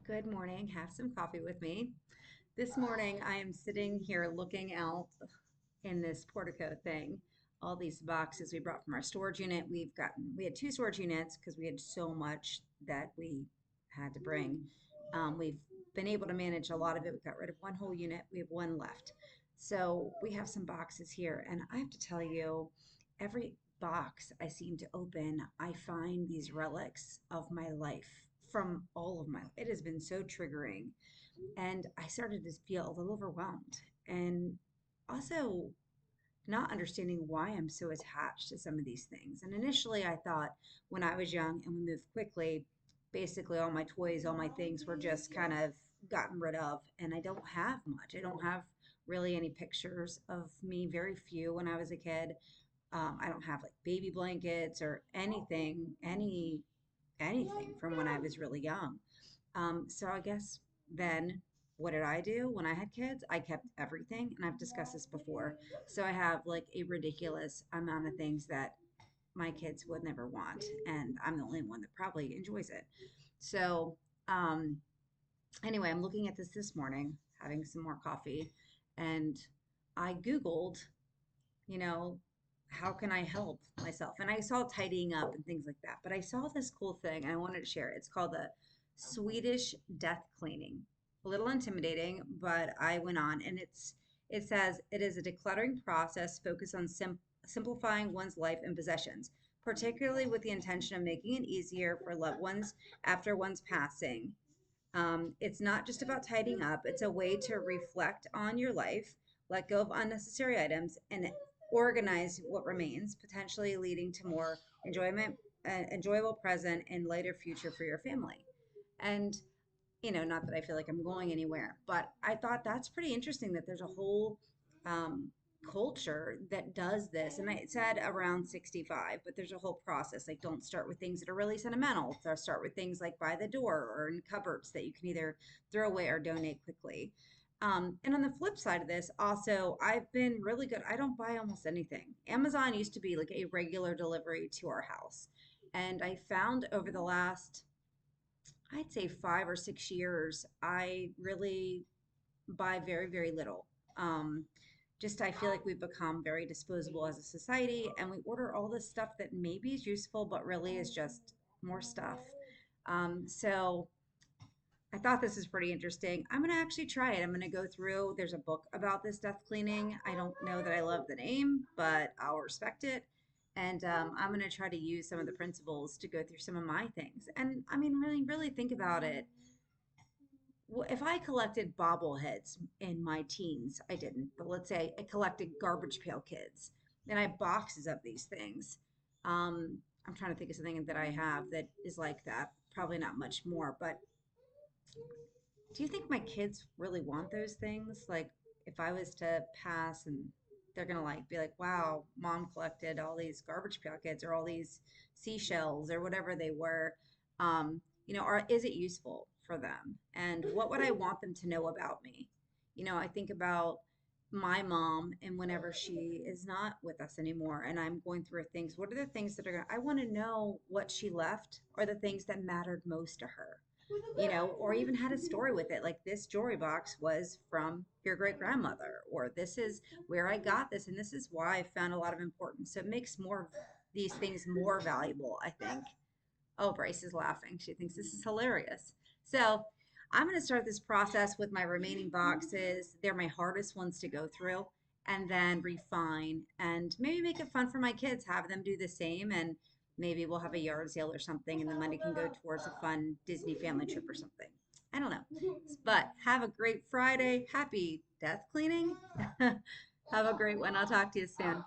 Good morning. Have some coffee with me. This morning, I am sitting here looking out in this portico thing, all these boxes we brought from our storage unit. We had two storage units because we had so much that we had to bring. We've been able to manage a lot of it. We got rid of one whole unit. We have one left. So we have some boxes here. And I have to tell you, every box I seem to open, I find these relics of my life from all of my, it has been so triggering. And I started to feel a little overwhelmed and also not understanding why I'm so attached to some of these things. And initially, I thought when I was young and we moved quickly, basically all my toys, all my things were just kind of gotten rid of. And I don't have much. I don't have really any pictures of me, very few when I was a kid. I don't have like baby blankets or anything from when I was really young. So I guess then what did I do when I had kids? I kept everything, and I've discussed this before. So I have like a ridiculous amount of things that my kids would never want, and I'm the only one that probably enjoys it. So, um, anyway, I'm looking at this morning, having some more coffee, and I Googled, you know, how can I help myself? And I saw tidying up and things like that. But I saw this cool thing and I wanted to share it. It's called the Swedish death cleaning. A little intimidating, but I went on and it says it is a decluttering process focused on simplifying one's life and possessions, particularly with the intention of making it easier for loved ones after one's passing. It's not just about tidying up, it's a way to reflect on your life, let go of unnecessary items, and organize what remains, potentially leading to more enjoyable present and lighter future for your family. And, not that I feel like I'm going anywhere, but I thought that's pretty interesting that there's a whole um, culture that does this. And I said around 65, but there's a whole process. Like, don't start with things that are really sentimental. So start with things like by the door or in cupboards that you can either throw away or donate quickly. And on the flip side of this, also, I've been really good. I don't buy almost anything. Amazon used to be like a regular delivery to our house. And I found over the last, I'd say 5 or 6 years, I really buy very, very little. Um, just I feel like we've become very disposable as a society, and we order all this stuff that maybe is useful, but really is just more stuff. So I thought this is pretty interesting. I'm gonna actually try it. I'm gonna go through. There's a book about this death cleaning. I don't know that I love the name, but I'll respect it. And I'm gonna try to use some of the principles to go through some of my things. And I mean, really, really think about it. If I collected bobbleheads in my teens, I didn't, but let's say I collected garbage pail kids, and I have boxes of these things. I'm trying to think of something that I have that is like that. Probably not much more, but do you think my kids really want those things? Like, if I was to pass and they're gonna like be like, wow, mom collected all these garbage packets or all these seashells or whatever they were, or is it useful for them? And what would I want them to know about me? I think about my mom and whenever she is not with us anymore and I'm going through things, what are the things that I want to know what she left or the things that mattered most to her, or even had a story with it. Like, this jewelry box was from your great grandmother, or this is where I got this, and this is why I found a lot of importance. So it makes more of these things more valuable, I think. Oh, Bryce is laughing. She thinks this is hilarious. So I'm going to start this process with my remaining boxes. They're my hardest ones to go through, and then refine and maybe make it fun for my kids, have them do the same. And maybe we'll have a yard sale or something, and the money can go towards a fun Disney family trip or something. I don't know. But have a great Friday. Happy death cleaning. Have a great one. I'll talk to you soon.